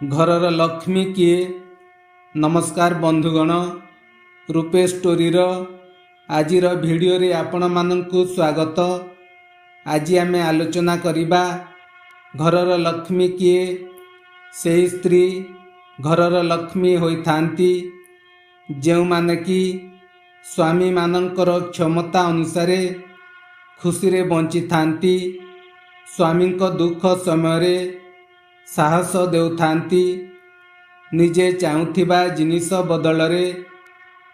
घरर लक्ष्मी किए। नमस्कार बंधुगण, रूपे स्टोरीर आजिर भिडियो रे आपण माननकु स्वागत। आज आमे आलोचना करिबा घरर लक्ष्मी किए। सेही स्त्री घरर लक्ष्मी होइथांती जेउ माने कि स्वामी मानकर क्षमता अनुसार खुशी रे बंची थांती, स्वामी को दुख समय साहस देउथांती, निजे चाहुथिबा जिनिस बदल रे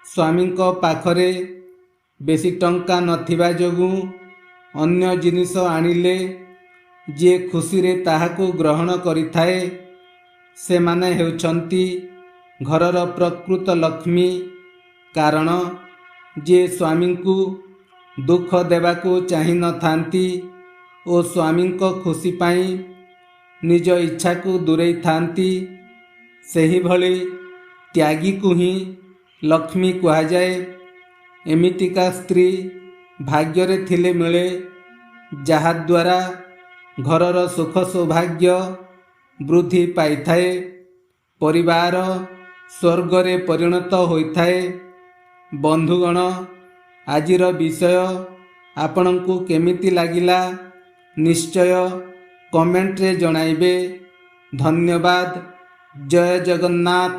स्वामी को पाखरे बेसी टंका नथिबा जोगु अन्य जिनिस आनिले जे खुशी रे ताहाकु ग्रहण करिथाए से माने हेउछंती घरर प्रकृत लक्ष्मी। कारण जे स्वामी को दुख देवाकू चाहि न थांती ओ स्वामी को खुशी पाई निज इच्छा को दूरे थांती, सही भली त्यागी को ही लक्ष्मी कहा जाए। एमितिका स्त्री भाग्य रे थिले मिले जहा द्वारा घरर सुख सौभाग्य वृद्धि पाई थाए, परिवार स्वर्ग रे परिणत होइथाए। बंधुगण, आजिर विषय आपनकु केमिति लागिला निश्चय कमेंट रे जणाइबे। धन्यवाद। जय जगन्नाथ।